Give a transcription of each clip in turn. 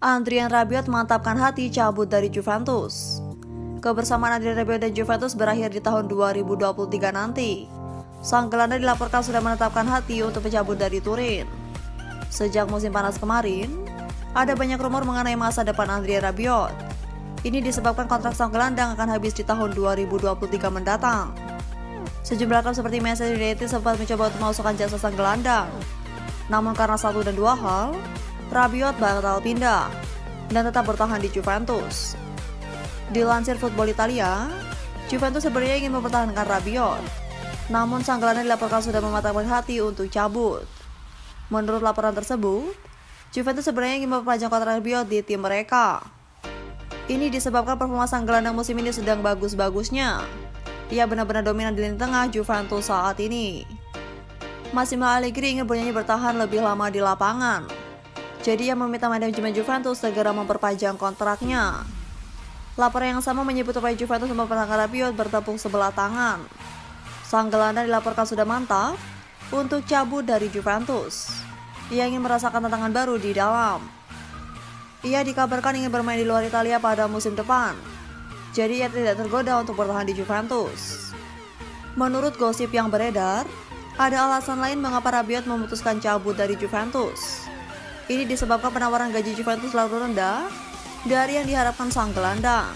Adrien Rabiot mantapkan hati cabut dari Juventus. Kebersamaan Adrien Rabiot dan Juventus berakhir di tahun 2023 nanti. Sang gelandang dilaporkan sudah menetapkan hati untuk mencabut dari Turin. Sejak musim panas kemarin, ada banyak rumor mengenai masa depan Adrien Rabiot. Ini disebabkan kontrak sang gelandang akan habis di tahun 2023 mendatang. Sejumlah klub seperti Manchester United sempat mencoba untuk memasukkan jasa sang gelandang. Namun karena satu dan dua hal, Rabiot batal pindah dan tetap bertahan di Juventus. Dilansir Football Italia, Juventus sebenarnya ingin mempertahankan Rabiot, namun sang gelandang dilaporkan sudah mematapkan hati untuk cabut. Menurut laporan tersebut, Juventus sebenarnya ingin memperpanjang kontrak Rabiot di tim mereka. Ini disebabkan performa sang gelandang musim ini sedang bagus-bagusnya. Ia benar-benar dominan di lini tengah Juventus saat ini. Massimo Allegri ingin bernyanyi bertahan lebih lama di lapangan. Jadi ia meminta manajemen Juventus segera memperpanjang kontraknya. Laporan yang sama menyebut upaya Juventus mempertahankan Rabiot bertepuk sebelah tangan. Sang gelandang dilaporkan sudah mantap untuk cabut dari Juventus. Ia ingin merasakan tantangan baru di dalam. Ia dikabarkan ingin bermain di luar Italia pada musim depan. Jadi ia tidak tergoda untuk bertahan di Juventus. Menurut gosip yang beredar, ada alasan lain mengapa Rabiot memutuskan cabut dari Juventus. Ini disebabkan penawaran gaji Juventus terlalu rendah dari yang diharapkan sang gelandang.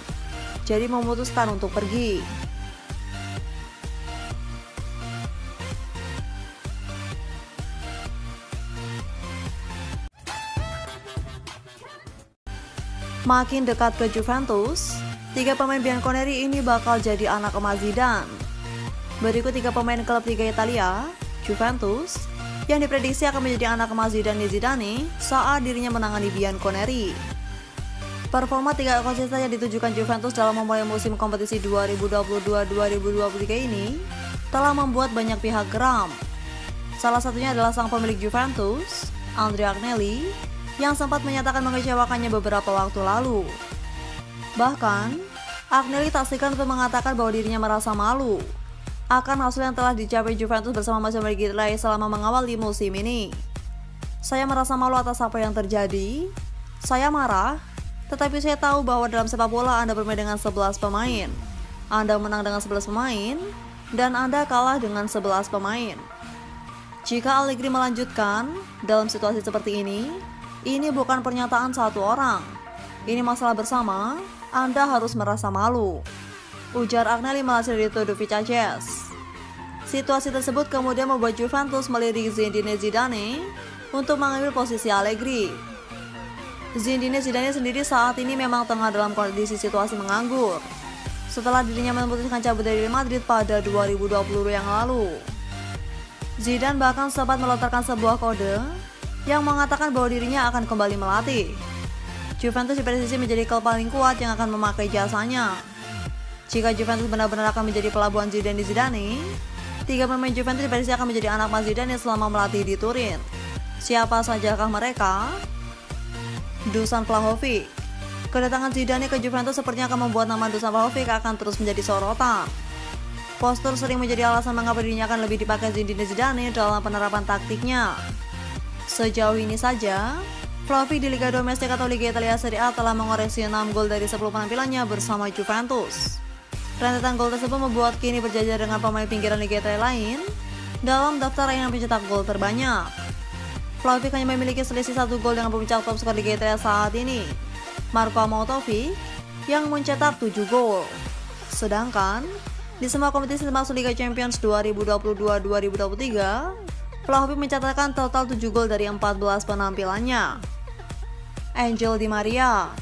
Jadi memutuskan untuk pergi. Makin dekat ke Juventus, 3 pemain bianconeri ini bakal jadi anak emas Zidane. Berikut 3 pemain klub Liga Italia, Juventus, yang diprediksi akan menjadi anak emas Zidane saat dirinya menangani bianconeri. Performa 3 konsisten yang ditujukan Juventus dalam memulai musim kompetisi 2022-2023 ini telah membuat banyak pihak geram. Salah satunya adalah sang pemilik Juventus, Andrea Agnelli, yang sempat menyatakan mengecewakannya beberapa waktu lalu. Bahkan, Agnelli tak segan untuk mengatakan bahwa dirinya merasa malu akan hasil yang telah dicapai Juventus bersama Massimo Allegri selama mengawali musim ini. Saya merasa malu atas apa yang terjadi. Saya marah, tetapi saya tahu bahwa dalam sepak bola Anda bermain dengan 11 pemain. Anda menang dengan 11 pemain, dan Anda kalah dengan 11 pemain. Jika Allegri melanjutkan dalam situasi seperti ini bukan pernyataan satu orang. Ini masalah bersama, Anda harus merasa malu, ujar Agnelli melansir dari Todo Vicaches. Situasi tersebut kemudian membuat Juventus melirik Zinedine Zidane untuk mengambil posisi Allegri. Zinedine Zidane sendiri saat ini memang tengah dalam kondisi situasi menganggur setelah dirinya memutuskan cabut dari Real Madrid pada 2020 yang lalu. Zidane bahkan sempat melontarkan sebuah kode yang mengatakan bahwa dirinya akan kembali melatih. Juventus diprediksi menjadi klub paling kuat yang akan memakai jasanya. Jika Juventus benar-benar akan menjadi pelabuhan Zidane, 3 pemain Juventus diprediksi akan menjadi anak emas Zidane selama melatih di Turin. Siapa sajakah mereka? Dusan Vlahovic. Kedatangan Zidane ke Juventus sepertinya akan membuat nama Dusan Vlahovic akan terus menjadi sorotan. Postur sering menjadi alasan mengapa dirinya akan lebih dipakai Zidane dalam penerapan taktiknya. Sejauh ini saja, Vlahovic di Liga Domestik atau Liga Italia Serie A telah mengoreksi 6 gol dari 10 penampilannya bersama Juventus. Rentetan gol tersebut membuat kini berjajar dengan pemain pinggiran Liga Italia lain dalam daftar yang pencetak gol terbanyak. Vlahovic hanya memiliki selisih 1 gol dengan pemencak top skor Liga Italia saat ini, Marco Arnautovic, yang mencetak 7 gol. Sedangkan di semua kompetisi termasuk Liga Champions 2022-2023, Vlahovic mencatatkan total 7 gol dari 14 penampilannya. Angel Di Maria.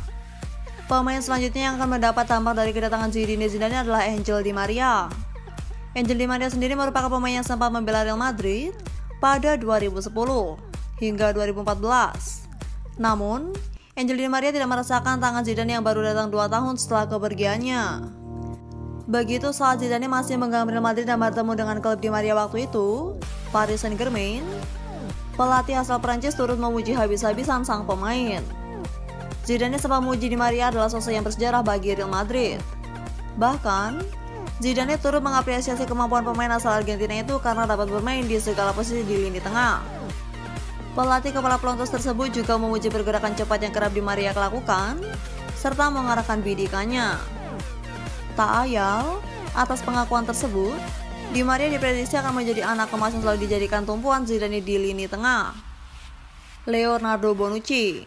Pemain selanjutnya yang akan mendapat dampak dari kedatangan Zidane adalah Angel Di Maria. Angel Di Maria sendiri merupakan pemain yang sempat membela Real Madrid pada 2010 hingga 2014. Namun, Angel Di Maria tidak merasakan tangan Zidane yang baru datang 2 tahun setelah kepergiannya. Begitu saat Zidane masih menggambar Real Madrid dan bertemu dengan klub Di Maria waktu itu, Paris Saint-Germain, pelatih asal Prancis turut memuji habis-habisan sang pemain. Zidane sempat memuji Di Maria adalah sosok yang bersejarah bagi Real Madrid. Bahkan, Zidane turut mengapresiasi kemampuan pemain asal Argentina itu karena dapat bermain di segala posisi di lini tengah. Pelatih kepala pelontos tersebut juga memuji pergerakan cepat yang kerap Di Maria lakukan, serta mengarahkan bidikannya. Tak ayal, atas pengakuan tersebut, Di Maria diprediksi akan menjadi anak emas yang selalu dijadikan tumpuan Zidane di lini tengah. Leonardo Bonucci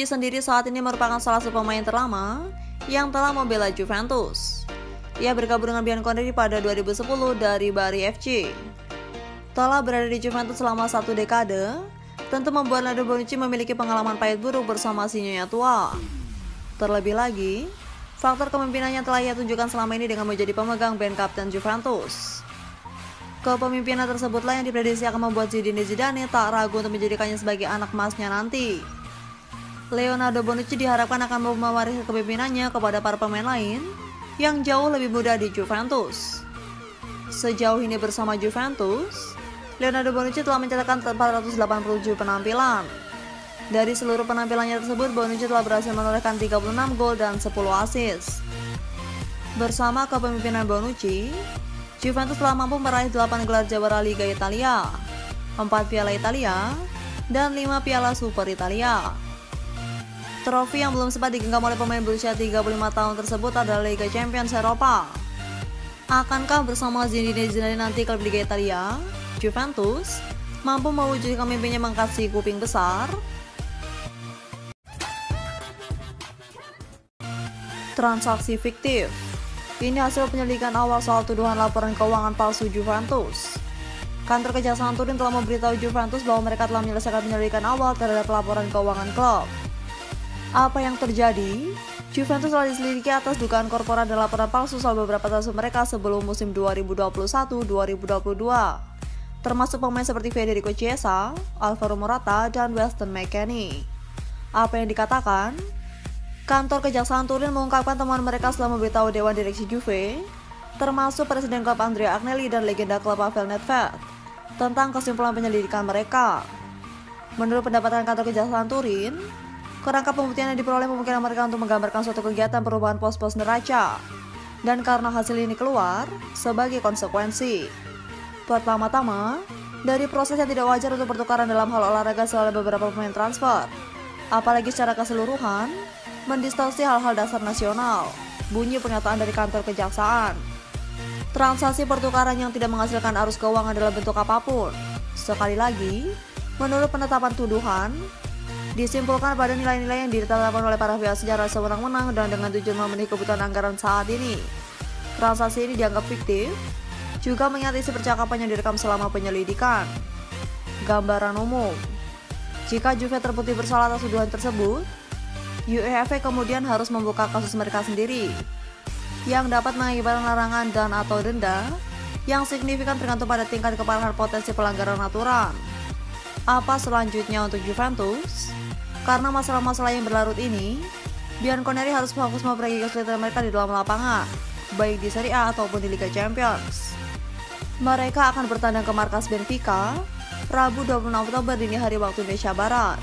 sendiri saat ini merupakan salah satu pemain terlama yang telah membela Juventus. Ia bergabung dengan Bianconeri pada 2010 dari Bari FC. Telah berada di Juventus selama 1 dekade, tentu membuat Leonardo Bonucci memiliki pengalaman pahit buruk bersama si nyonya tua. Terlebih lagi, faktor kepemimpinannya telah ia tunjukkan selama ini dengan menjadi pemegang band kapten Juventus. Kepemimpinan tersebutlah yang diprediksi akan membuat Zidane tak ragu untuk menjadikannya sebagai anak emasnya nanti. Leonardo Bonucci diharapkan akan mewariskan kepemimpinannya kepada para pemain lain yang jauh lebih muda di Juventus. Sejauh ini bersama Juventus, Leonardo Bonucci telah mencetakkan 487 penampilan. Dari seluruh penampilannya tersebut, Bonucci telah berhasil menorehkan 36 gol dan 10 assist. Bersama kepemimpinan Bonucci, Juventus telah mampu meraih 8 gelar juara Liga Italia, 4 Piala Italia, dan 5 Piala Super Italia. Trofi yang belum sempat digenggam oleh pemain berusia 35 tahun tersebut adalah Liga Champions Eropa. Akankah bersama Zidane nanti klub Liga Italia, Juventus mampu mewujudkan mimpinya mengangkat kuping besar? Transaksi fiktif. Ini hasil penyelidikan awal soal tuduhan laporan keuangan palsu Juventus. Kantor Kejaksaan Turin telah memberitahu Juventus bahwa mereka telah menyelesaikan penyelidikan awal terhadap laporan keuangan klub. Apa yang terjadi? Juventus telah diselidiki atas dugaan korporat dan laporan palsu soal beberapa transfer mereka sebelum musim 2021-2022. Termasuk pemain seperti Federico Chiesa, Alvaro Morata, dan Weston McKennie. Apa yang dikatakan? Kantor Kejaksaan Turin mengungkapkan temuan mereka setelah memberitahu Dewan Direksi Juve, termasuk Presiden klub Andrea Agnelli dan legenda klub Pavel Nedved, tentang kesimpulan penyelidikan mereka. Menurut pendapatan kantor Kejaksaan Turin, kerangka pembuktian yang diperoleh memungkinkan mereka untuk menggambarkan suatu kegiatan perubahan pos-pos neraca, dan karena hasil ini keluar sebagai konsekuensi. Pertama-tama, dari proses yang tidak wajar untuk pertukaran dalam hal olahraga selalu beberapa pemain transfer, apalagi secara keseluruhan, mendistorsi hal-hal dasar nasional, bunyi pernyataan dari kantor kejaksaan. Transaksi pertukaran yang tidak menghasilkan arus keuangan dalam bentuk apapun. Sekali lagi, menurut penetapan tuduhan, disimpulkan pada nilai-nilai yang ditetapkan oleh para pihak secara sewenang-wenang dan dengan tujuan memenuhi kebutuhan anggaran saat ini. Transaksi ini dianggap fiktif, juga mengatasi percakapan yang direkam selama penyelidikan. Gambaran umum. Jika Juve terbukti bersalah atas tuduhan tersebut, UEFA kemudian harus membuka kasus mereka sendiri, yang dapat mengakibatkan larangan dan atau denda yang signifikan tergantung pada tingkat keparahan potensi pelanggaran aturan. Apa selanjutnya untuk Juventus? Karena masalah-masalah yang berlarut ini, Bianconeri harus fokus memperbaiki kesulitan mereka di dalam lapangan, baik di Serie A ataupun di Liga Champions. Mereka akan bertandang ke markas Benfica, Rabu 26 Oktober dini hari waktu Indonesia Barat.